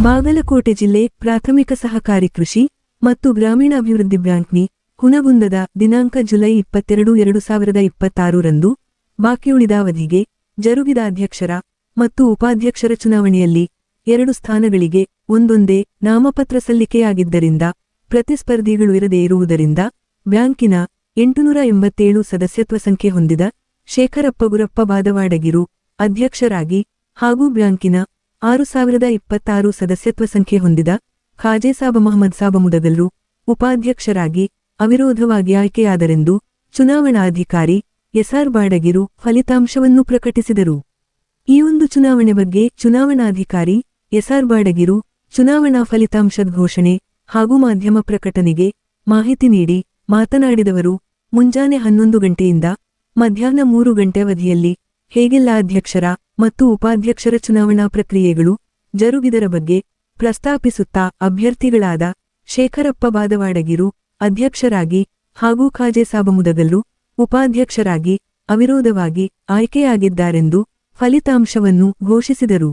ಬಾಗಲಕೋಟೆ ಜಿಲ್ಲೆ ಪ್ರಾಥಮಿಕ ಸಹಕಾರಿ ಕೃಷಿ ಮತ್ತು ಗ್ರಾಮೀಣಾಭಿವೃದ್ಧಿ ಬ್ಯಾಂಕ್ನಿ ಹುನಗುಂದದ ದಿನಾಂಕ ಜುಲೈ 22, 2026 ರಂದು ಬಾಕಿಯುಳಿದ ಅವಧಿಗೆ ಜರುಗಿದ ಅಧ್ಯಕ್ಷರ ಮತ್ತು ಉಪಾಧ್ಯಕ್ಷರ ಚುನಾವಣೆಯಲ್ಲಿ 2 ಸ್ಥಾನಗಳಿಗೆ ಒಂದೊಂದೇ ನಾಮಪತ್ರ ಸಲ್ಲಿಕೆಯಾಗಿದ್ದರಿಂದ ಪ್ರತಿಸ್ಪರ್ಧಿಗಳು ಇರದೇ ಇರುವುದರಿಂದ ಬ್ಯಾಂಕಿನ 887 ಸದಸ್ಯತ್ವ ಸಂಖ್ಯೆ ಹೊಂದಿದ ಶೇಖರಪ್ಪ ಗುರಪ್ಪ ಬಾದವಾಡಗಿರು ಅಧ್ಯಕ್ಷರಾಗಿ ಹಾಗೂ ಬ್ಯಾಂಕಿನ 6026 ಸದಸ್ಯತ್ವ ಸಂಖ್ಯೆ ಹೊಂದಿದ ಖಾಜೆಸಾಬ ಮಹಮ್ಮದ್ ಸಾಬ ಮುದಗಲ್ರು ಉಪಾಧ್ಯಕ್ಷರಾಗಿ ಅವಿರೋಧವಾಗಿ ಆಯ್ಕೆಯಾದರೆಂದು ಚುನಾವಣಾಧಿಕಾರಿ ಎಸ್ಆರ್ ಬಾಡಗಿರು ಫಲಿತಾಂಶವನ್ನು ಪ್ರಕಟಿಸಿದರು. ಈ ಒಂದು ಚುನಾವಣೆ ಬಗ್ಗೆ ಚುನಾವಣಾಧಿಕಾರಿ ಎಸ್ಆರ್ ಬಾಡಗಿರು ಚುನಾವಣಾ ಫಲಿತಾಂಶದ ಘೋಷಣೆ ಹಾಗೂ ಮಾಧ್ಯಮ ಪ್ರಕಟಣೆಗೆ ಮಾಹಿತಿ ನೀಡಿ ಮಾತನಾಡಿದವರು, ಮುಂಜಾನೆ 11 ಗಂಟೆಯಿಂದ ಮಧ್ಯಾಹ್ನ 3 ಗಂಟೆ ಅವಧಿಯಲ್ಲಿ ಹೇಗೆಲ್ಲ ಅಧ್ಯಕ್ಷರ ಮತ್ತು ಉಪಾಧ್ಯಕ್ಷರ ಚುನಾವಣಾ ಪ್ರಕ್ರಿಯೆಗಳು ಜರುಗಿದರ ಬಗ್ಗೆ ಪ್ರಸ್ತಾಪಿಸುತ್ತಾ ಅಭ್ಯರ್ಥಿಗಳಾದ ಶೇಖರಪ್ಪ ಬಾದವಾಡಗಿರು ಅಧ್ಯಕ್ಷರಾಗಿ ಹಾಗೂ ಖಾಜೆಸಾಬ ಮುದಗಲ್ರು ಉಪಾಧ್ಯಕ್ಷರಾಗಿ ಅವಿರೋಧವಾಗಿ ಆಯ್ಕೆಯಾಗಿದ್ದಾರೆಂದು ಫಲಿತಾಂಶವನ್ನು ಘೋಷಿಸಿದರು.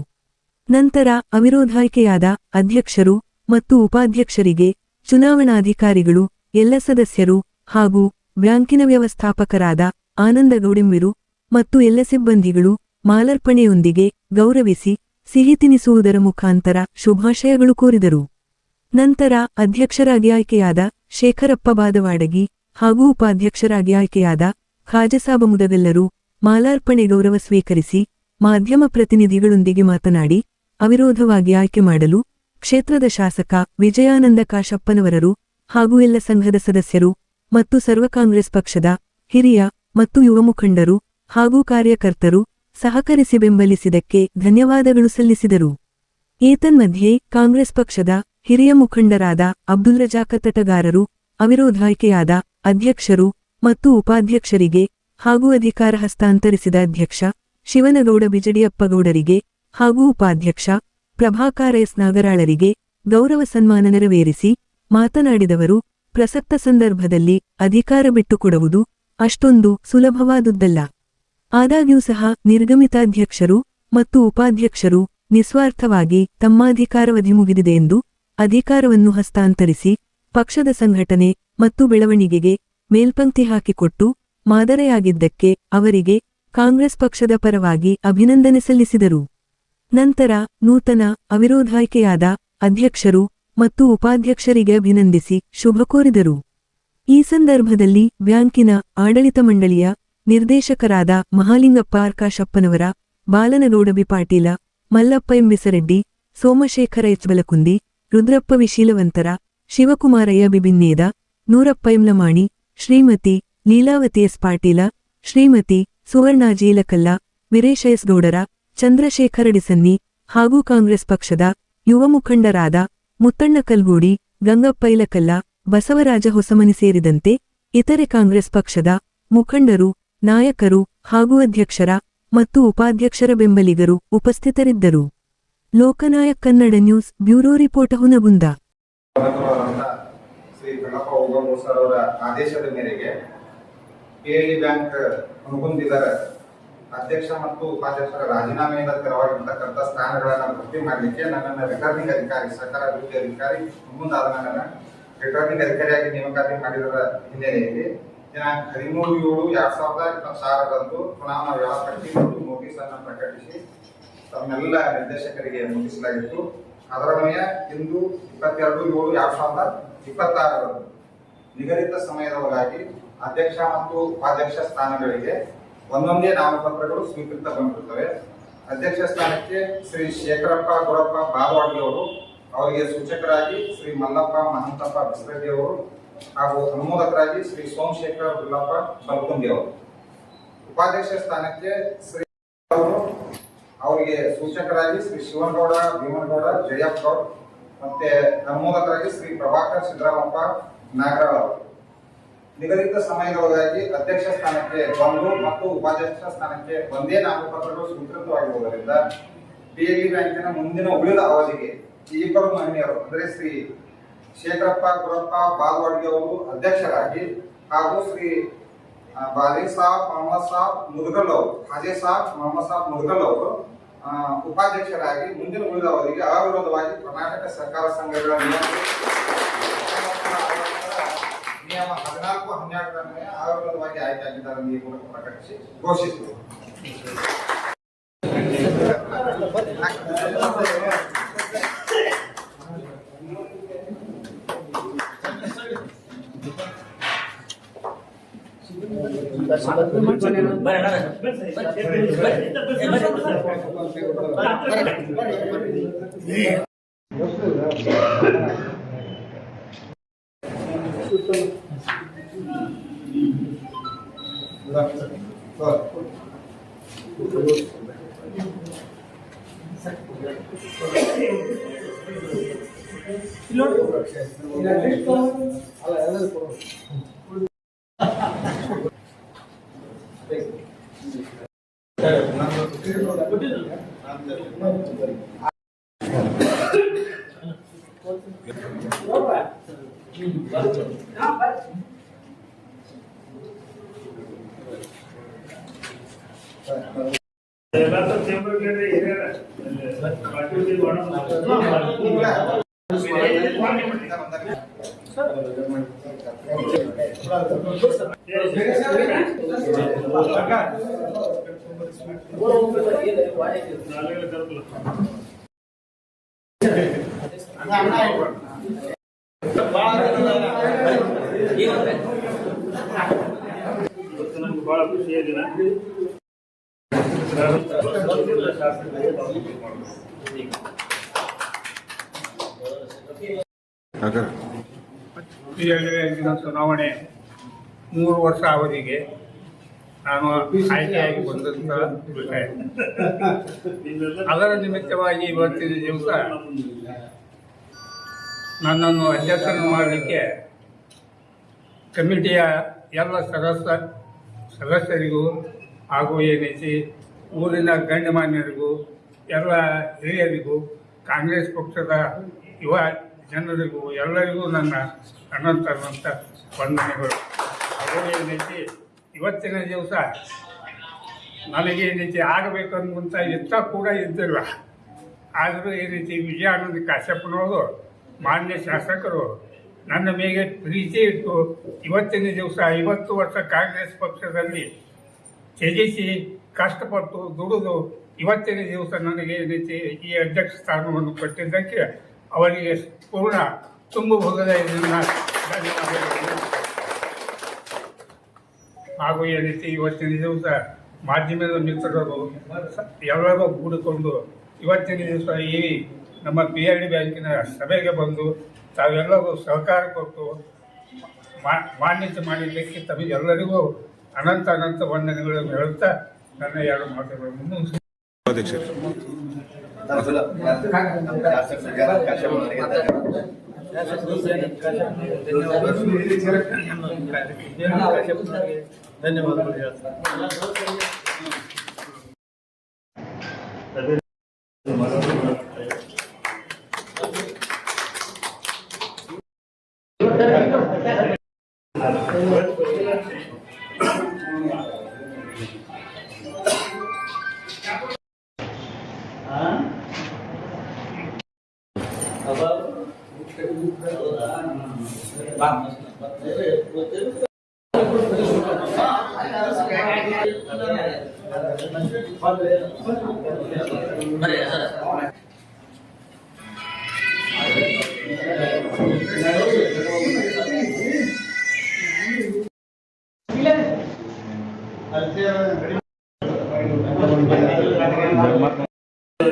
ನಂತರ ಅವಿರೋಧಾಯ್ಕೆಯಾದ ಅಧ್ಯಕ್ಷರು ಮತ್ತು ಉಪಾಧ್ಯಕ್ಷರಿಗೆ ಚುನಾವಣಾಧಿಕಾರಿಗಳು ಎಲ್ಲ ಸದಸ್ಯರು ಹಾಗೂ ಬ್ಯಾಂಕಿನ ವ್ಯವಸ್ಥಾಪಕರಾದ ಆನಂದಗೌಡೆಂಬಿರು ಮತ್ತು ಎಲ್ಲ ಸಿಬ್ಬಂದಿಗಳು ಮಾಲಾರ್ಪಣೆಯೊಂದಿಗೆ ಗೌರವಿಸಿ ಸಿಹಿ ತಿನಿಸುವುದರ ಮುಖಾಂತರ ಶುಭಾಶಯಗಳು ಕೋರಿದರು. ನಂತರ ಅಧ್ಯಕ್ಷರಾಗಿ ಆಯ್ಕೆಯಾದ ಶೇಖರಪ್ಪ ಬಾದವಾಡಗಿ ಹಾಗೂ ಉಪಾಧ್ಯಕ್ಷರಾಗಿ ಆಯ್ಕೆಯಾದ ಖಾಜೆಸಾಬ ಮುದಗಲ್ಲರು ಮಾಲಾರ್ಪಣೆ ಗೌರವ ಸ್ವೀಕರಿಸಿ ಮಾಧ್ಯಮ ಪ್ರತಿನಿಧಿಗಳೊಂದಿಗೆ ಮಾತನಾಡಿ, ಅವಿರೋಧವಾಗಿ ಆಯ್ಕೆ ಮಾಡಲು ಕ್ಷೇತ್ರದ ಶಾಸಕ ವಿಜಯಾನಂದ ಕಾಶಪ್ಪನವರರು ಹಾಗೂ ಎಲ್ಲ ಸಂಘದ ಸದಸ್ಯರು ಮತ್ತು ಸರ್ವ ಕಾಂಗ್ರೆಸ್ ಪಕ್ಷದ ಹಿರಿಯ ಮತ್ತು ಯುವ ಮುಖಂಡರು ಹಾಗೂ ಕಾರ್ಯಕರ್ತರು ಸಹಕರಿಸಿ ಬೆಂಬಲಿಸಿದ್ದಕ್ಕೆ ಧನ್ಯವಾದಗಳು ಸಲ್ಲಿಸಿದರು. ಏತನ್ಮಧ್ಯೆ ಕಾಂಗ್ರೆಸ್ ಪಕ್ಷದ ಹಿರಿಯ ಮುಖಂಡರಾದ ಅಬ್ದುಲ್ ರಜಾಕ ತಟಗಾರರು ಅವಿರೋಧಾಯ್ಕೆಯಾದ ಅಧ್ಯಕ್ಷರು ಮತ್ತು ಉಪಾಧ್ಯಕ್ಷರಿಗೆ ಹಾಗೂ ಅಧಿಕಾರ ಹಸ್ತಾಂತರಿಸಿದ ಅಧ್ಯಕ್ಷ ಶಿವನಗೌಡ ಬಿಜಡಿಯಪ್ಪಗೌಡರಿಗೆ ಹಾಗೂ ಉಪಾಧ್ಯಕ್ಷ ಪ್ರಭಾಕಾರ ಎಸ್ ನಾಗರಾಳರಿಗೆ ಗೌರವ ಸನ್ಮಾನ ನೆರವೇರಿಸಿ ಮಾತನಾಡಿದವರು, ಪ್ರಸಕ್ತ ಸಂದರ್ಭದಲ್ಲಿ ಅಧಿಕಾರ ಬಿಟ್ಟುಕೊಡುವುದು ಅಷ್ಟೊಂದು ಸುಲಭವಾದುದ್ದಲ್ಲ. ಆದಾಗ್ಯೂ ಸಹ ನಿರ್ಗಮಿತಾಧ್ಯಕ್ಷರು ಮತ್ತು ಉಪಾಧ್ಯಕ್ಷರು ನಿಸ್ವಾರ್ಥವಾಗಿ ತಮ್ಮಾಧಿಕಾರವಧಿ ಮುಗಿದಿದೆ ಎಂದು ಅಧಿಕಾರವನ್ನು ಹಸ್ತಾಂತರಿಸಿ ಪಕ್ಷದ ಸಂಘಟನೆ ಮತ್ತು ಬೆಳವಣಿಗೆಗೆ ಮೇಲ್ಪಂಕ್ತಿ ಹಾಕಿಕೊಟ್ಟು ಮಾದರಿಯಾಗಿದ್ದಕ್ಕೆ ಅವರಿಗೆ ಕಾಂಗ್ರೆಸ್ ಪಕ್ಷದ ಪರವಾಗಿ ಅಭಿನಂದನೆ ಸಲ್ಲಿಸಿದರು. ನಂತರ ನೂತನ ಅವಿರೋಧಾಯ್ಕೆಯಾದ ಅಧ್ಯಕ್ಷರು ಮತ್ತು ಉಪಾಧ್ಯಕ್ಷರಿಗೆ ಅಭಿನಂದಿಸಿ ಶುಭ ಕೋರಿದರು. ಈ ಸಂದರ್ಭದಲ್ಲಿ ಬ್ಯಾಂಕಿನ ಆಡಳಿತ ಮಂಡಳಿಯ ನಿರ್ದೇಶಕರಾದ ಮಹಾಲಿಂಗಪ್ಪ ಆರ್ಕಾಶಪ್ಪನವರ, ಬಾಲನಗೌಡ ಬಿ ಪಾಟೀಲ, ಮಲ್ಲಪ್ಪ ಎಂಬಿಸರೆಡ್ಡಿ, ಸೋಮಶೇಖರ ಎಚ್ ಬಲಕುಂದಿ, ರುದ್ರಪ್ಪ ವಿಶೀಲವಂತರ, ಶಿವಕುಮಾರಯ್ಯ ಬಿಬಿನ್ನೇದ, ನೂರಪ್ಪ ಎಂಲಮಾಣಿ, ಶ್ರೀಮತಿ ಲೀಲಾವತಿ ಎಸ್ ಪಾಟೀಲ, ಶ್ರೀಮತಿ ಸುವರ್ಣಾಜಿ ಇಲಕಲ್ಲ, ವೀರೇಶ ಎಸ್ ಗೌಡರ, ಚಂದ್ರಶೇಖರ ಡಿಸನ್ನಿ ಹಾಗೂ ಕಾಂಗ್ರೆಸ್ ಪಕ್ಷದ ಯುವ ಮುಖಂಡರಾದ ಮುತ್ತಣ್ಣ ಕಲ್ಗೂಡಿ, ಗಂಗಪ್ಪ ಇಲಕಲ್ಲ, ಬಸವರಾಜ ಹೊಸಮನಿ ಸೇರಿದಂತೆ ಇತರೆ ಕಾಂಗ್ರೆಸ್ ಪಕ್ಷದ ಮುಖಂಡರು, ನಾಯಕರು ಹಾಗೂ ಅಧ್ಯಕ್ಷರ ಮತ್ತು ಉಪಾಧ್ಯಕ್ಷರ ಬೆಂಬಲಿಗರು ಉಪಸ್ಥಿತರಿದ್ದರು. Loknayak Kannada news bureau report Hungund. Shri Kannappa ಓಗಂಬು ಸರ್ ಅವರ ಆದೇಶದ ಮೇರೆಗೆ ಪಿಎಲ್ಡಿ ಬ್ಯಾಂಕ್ ಹುನಗುಂದಿದರ ಅಧ್ಯಕ್ಷ ಮತ್ತು ಉಪಾಧ್ಯಕ್ಷರ ರಾಜೀನಾಮೆಯಿಂದ ತೆರವಾಗಿರ್ತಕ್ಕಂಥ ಸ್ಥಾನಗಳನ್ನು ಭರ್ತಿ ಮಾಡಲಿಕ್ಕೆ ನನ್ನನ್ನು ರಿಟರ್ನಿಂಗ್ ಅಧಿಕಾರಿ, ಸಹಕಾರ ಅಭಿವೃದ್ಧಿ ಅಧಿಕಾರಿ ಮುಂದಾದ ನನ್ನನ್ನು ರಿಟರ್ನಿಂಗ್ ಅಧಿಕಾರಿಯಾಗಿ ನೇಮಕಾತಿ ಮಾಡಿರುವ ಹಿನ್ನೆಲೆಯಲ್ಲಿ ದಿನಾಂಕ 13/7/2026 ರಂದು ಚುನಾವಣಾ ವೇಳಾಪಟ್ಟಿ ಮತ್ತು ನೋಟಿಸ್ ಅನ್ನು ಪ್ರಕಟಿಸಿ ತಮ್ಮೆಲ್ಲ ನಿರ್ದೇಶಕರಿಗೆ ಮುಗಿಸಲಾಗಿತ್ತು. ಅದರನ್ವಯ ಇಂದು 22/7/2026 ರಂದು ನಿಗದಿತ ಸಮಯದೊಳಗಾಗಿ ಅಧ್ಯಕ್ಷ ಮತ್ತು ಉಪಾಧ್ಯಕ್ಷ ಸ್ಥಾನಗಳಿಗೆ ಒಂದೊಂದೇ ನಾಮಪತ್ರಗಳು ಸ್ವೀಕೃತಗೊಂಡಿರುತ್ತವೆ. ಅಧ್ಯಕ್ಷ ಸ್ಥಾನಕ್ಕೆ ಶ್ರೀ ಶೇಖರಪ್ಪ ಗುರಪ್ಪ ಬಾದವಾಡಿ ಅವರು, ಅವರಿಗೆ ಸೂಚಕರಾಗಿ ಶ್ರೀ ಮಲ್ಲಪ್ಪ ಮಹಂತಪ್ಪ ಬಿಸರೆಡ್ಡಿ ಅವರು ಹಾಗೂ ಅನುಮೋದಕರಾಗಿ ಶ್ರೀ ಸೋಮಶೇಖರ ಬಿಲ್ಲಪ್ಪ ಬಲಕುಂದಿ ಅವರು. ಉಪಾಧ್ಯಕ್ಷ ಸ್ಥಾನಕ್ಕೆ ಶ್ರೀ ಅವರು, ಅವರಿಗೆ ಸೂಚಕರಾಗಿ ಶ್ರೀ ಶಿವನಗೌಡ, ಭೀಮನಗೌಡ, ಜಯಪ್ಪ ಗೌಡ್ ಮತ್ತೆ ಅನುಮೋದಕರಾಗಿ ಶ್ರೀ ಪ್ರಭಾಕರ್ ಸಿದ್ದರಾಮಪ್ಪ ನಾಗರಾಳ್ ಅವರು. ನಿಗದಿತ ಸಮಯದೊಳಗಾಗಿ ಅಧ್ಯಕ್ಷ ಸ್ಥಾನಕ್ಕೆ 1 ಮತ್ತು ಉಪಾಧ್ಯಕ್ಷ ಸ್ಥಾನಕ್ಕೆ ಒಂದೇ ನಾಮಪತ್ರಗಳು ಸ್ವೀಕೃತವಾಗಿರುವುದರಿಂದ ಪಿಎಲ್ಡಿ ಬ್ಯಾಂಕಿನ ಮುಂದಿನ ಉಳಿದ ಅವಧಿಗೆ ಈ ಇಬ್ಬರು ಮಹಿಳೆಯರು ಅಂದರೆ ಶ್ರೀ ಶೇಖರಪ್ಪ ಗುರಪ್ಪ ಬಾದವಾಡಿ ಅವರು ಅಧ್ಯಕ್ಷರಾಗಿ ಹಾಗೂ ಶ್ರೀ ಬಾಲಿ ಸಾಬ್ ಮೊಹಮ್ಮದ್ ಸಾಬ್ ಮುದಗಲ್ ಅವರು, ಹಾಜೆ ಸಾಬ್ ಮೊಹಮ್ಮದ್ ಸಾಬ್ ಮುದಗಲ್ ಅವರು ಉಪಾಧ್ಯಕ್ಷರಾಗಿ ಮುಂದಿನ ಉಳಿದ ಅವಧಿಗೆ ಅವಿರೋಧವಾಗಿ ಕರ್ನಾಟಕ ಸಹಕಾರ ಸಂಘಗಳ ನಿಯಮ 14/12 ಅವಿರೋಧವಾಗಿ ಆಯ್ಕೆಯಾಗಿದ್ದಾರೆ ಎಂದು ಈ ಮೂಲಕ ಪ್ರಕಟಿಸಿ ಘೋಷಿಸಿದರು. ಬಹಳ ಖುಷಿಯ ದಿನ. ಚುನಾವಣೆ 3 ವರ್ಷ ಅವಧಿಗೆ ನಾನು ಆಯ್ಕೆಯಾಗಿ ಬಂದಂತ ವಿಷಯ. ಅದರ ನಿಮಿತ್ತವಾಗಿ ಇವತ್ತಿನ ದಿವಸ ನನ್ನನ್ನು ಅಧ್ಯಕ್ಷರನ್ನು ಮಾಡಲಿಕ್ಕೆ ಕಮಿಟಿಯ ಎಲ್ಲ ಸದಸ್ಯರಿಗೂ ಹಾಗೂ ಏನೈತಿ ಊರಿನ ಗಣ್ಯಮಾನ್ಯರಿಗೂ ಎಲ್ಲ ಹಿರಿಯರಿಗೂ ಕಾಂಗ್ರೆಸ್ ಪಕ್ಷದ ಯುವ ಜನರಿಗೂ ಎಲ್ಲರಿಗೂ ನನ್ನ ಅನಂತ ವಂದನೆಗಳು. ಹಾಗೂ ಏನೈತಿ ಇವತ್ತಿನ ದಿವಸ ನನಗೆ ಏನೈತಿ ಆಗಬೇಕನ್ನುವಂಥ ಇಷ್ಟ ಕೂಡ ಇದ್ದಿಲ್ಲ. ಆದರೂ ಏನೈತಿ ವಿಜಯಾನಂದ ಕಾಶ್ಯಪ್ಪನವರು ಮಾನ್ಯ ಶಾಸಕರು ನನ್ನ ಮೇಲೆ ಪ್ರೀತಿ ಇಟ್ಟು ಇವತ್ತಿನ ದಿವಸ 50 ವರ್ಷ ಕಾಂಗ್ರೆಸ್ ಪಕ್ಷದಲ್ಲಿ ತ್ಯಜಿಸಿ ಕಷ್ಟಪಟ್ಟು ದುಡಿದು ಇವತ್ತಿನ ದಿವಸ ನನಗೆ ಏನೈತಿ ಈ ಅಧ್ಯಕ್ಷ ಸ್ಥಾನವನ್ನು ಕೊಟ್ಟಿದ್ದಕ್ಕೆ ಅವರಿಗೆ ಪೂರ್ಣ ತುಂಬು ಹೃದಯದಿಂದ ಧನ್ಯವಾದಗಳು. ಹಾಗೂ ಏನೈತಿ ಇವತ್ತಿನ ದಿವಸ ಮಾಧ್ಯಮದ ಮಿತ್ರರು ಎಲ್ಲರೂ ಕೂಡಿಕೊಂಡು ಇವತ್ತಿನ ದಿವಸ ಈ ನಮ್ಮ PLD ಬ್ಯಾಂಕಿನ ಸಭೆಗೆ ಬಂದು ತಾವೆಲ್ಲರೂ ಸಹಕಾರ ಕೊಟ್ಟು ಮಾನ್ಯತೆ ಮಾಡಿದ್ದಕ್ಕೆ ತಮಗೆಲ್ಲರಿಗೂ ಅನಂತ ವಂದನೆಗಳನ್ನು ಹೇಳುತ್ತಾ ನನ್ನ 2 ಮಾತುಗಳನ್ನು ಧನ್ಯವಾದಗಳು.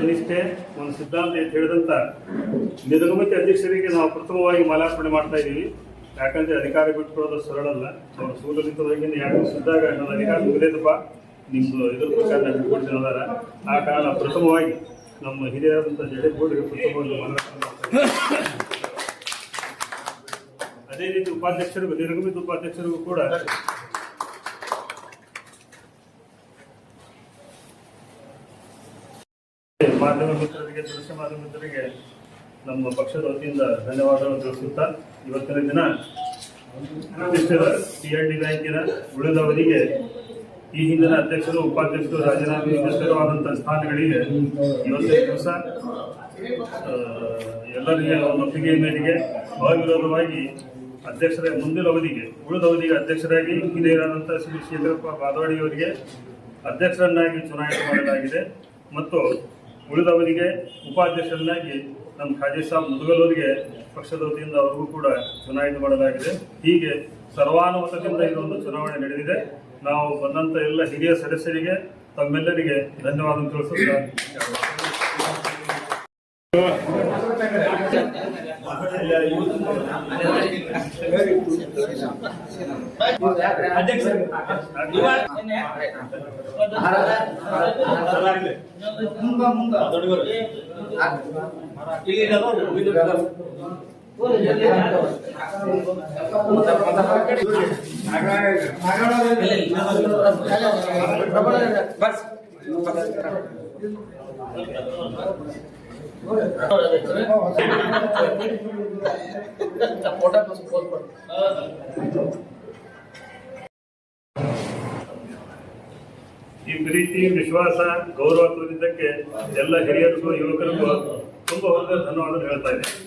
ನಿಷ್ಠೆ ಒಂದು ಸಿದ್ಧಾಂತ ಅಂತ ಹೇಳಿದಂತ ನಿರ್ಗಮಿತ ಅಧ್ಯಕ್ಷರಿಗೆ ನಾವು ಪ್ರಥಮವಾಗಿ ಮಾಲಾರ್ಪಣೆ ಮಾಡ್ತಾ ಇದ್ದೀವಿ. ಯಾಕಂದ್ರೆ ಅಧಿಕಾರ ಬಿಟ್ಕೊಳ್ಳೋದು ಸರಳಲ್ಲ. ನಮ್ಮ ಸೂಲಲಿತವಾಗಿ 2 ವರ್ಷ ಇದ್ದಾಗ ನನ್ನ ಅಧಿಕಾರ ಮುಗಿದೈತಪ್ಪ, ನಿಮ್ದು ಇದ್ರ ಪ್ರಕಾರ ಬಿಟ್ಕೊಡ್ತೀನಿ ಅದಾರ. ಆ ಕಾರಣ ಪ್ರಥಮವಾಗಿ ನಮ್ಮ ಹಿರಿಯರಾದಂಥ ಜಡೇಗೌಡರಿಗೆ ಪ್ರಥಮವಾಗಿ ಮಾಲಾರ್ಪಣೆ ಮಾಡ್ತಾ ಇದ್ದೀವಿ. ಅದೇ ರೀತಿ ಉಪಾಧ್ಯಕ್ಷರಿಗೂ ನಿರ್ಗಮಿತ ಉಪಾಧ್ಯಕ್ಷರಿಗೂ ಕೂಡ ಮಾಧ್ಯಮ ಮಿತ್ರರಿಗೆ, ದೃಶ್ಯ ಮಾಧ್ಯಮ ಮಿತ್ರರಿಗೆ ನಮ್ಮ ಪಕ್ಷದ ವತಿಯಿಂದ ಧನ್ಯವಾದಗಳನ್ನು ತಿಳಿಸುತ್ತಾ ಇವತ್ತಿನ ದಿನ ಪ್ರತಿಷ್ಠಿತ PLD ಬ್ಯಾಂಕಿನ ಉಳಿದ ಅವಧಿಗೆ ಈ ಹಿಂದಿನ ಅಧ್ಯಕ್ಷರು ಉಪಾಧ್ಯಕ್ಷರು ರಾಜೀನಾಮೆ ತೆರವಾದಂತಹ ಸ್ಥಾನಗಳಿಗೆ ಇವತ್ತೇ ದಿವಸ ಎಲ್ಲರಿಗೆ ಒಂದು ಒಪ್ಪಿಗೆ ಮೇರೆಗೆ ಅವಿರೋಧವಾಗಿ ಅಧ್ಯಕ್ಷರ ಮುಂದಿನ ಅವಧಿಗೆ ಉಳಿದ ಅವಧಿಗೆ ಅಧ್ಯಕ್ಷರಾಗಿ ಹಿರಿಯರಾದಂತಹ ಶ್ರೀ ಶೇಖರಪ್ಪ ಬಾದವಾಡಿಯವರಿಗೆ ಅಧ್ಯಕ್ಷರನ್ನಾಗಿ ಚುನಾವಣೆ ಮಾಡಲಾಗಿದೆ ಮತ್ತು ಉಳಿದ ಅವಧಿಗೆ ಉಪಾಧ್ಯಕ್ಷರನ್ನಾಗಿ ನಮ್ಮ ಖಾಜಿ ಸಾಬ್ ಮುದುಗಲೂರಿಗೆ ಪಕ್ಷದ ವತಿಯಿಂದ ಅವರಿಗೂ ಕೂಡ ಚುನಾವಣೆ ಮಾಡಲಾಗಿದೆ. ಹೀಗೆ ಸರ್ವಾನುಮತದಿಂದ ಇದೊಂದು ಚುನಾವಣೆ ನಡೆದಿದೆ. ನಾವು ಬಂದಂತ ಎಲ್ಲ ಹಿರಿಯ ಸದಸ್ಯರಿಗೆ ತಮ್ಮೆಲ್ಲರಿಗೆ ಧನ್ಯವಾದ ತಿಳಿಸುತ್ತಾರೆ. ಈ ಪ್ರೀತಿ ವಿಶ್ವಾಸ ಗೌರವ ತೋರಿದ್ದಕ್ಕೆ ಎಲ್ಲ ಹಿರಿಯರಿಗೂ ಯುವಕರಿಗೂ ತುಂಬಾ ಹೊರಗೆ ಧನ್ಯವಾದ ಹೇಳ್ತಾ ಇದ್ದೇನೆ.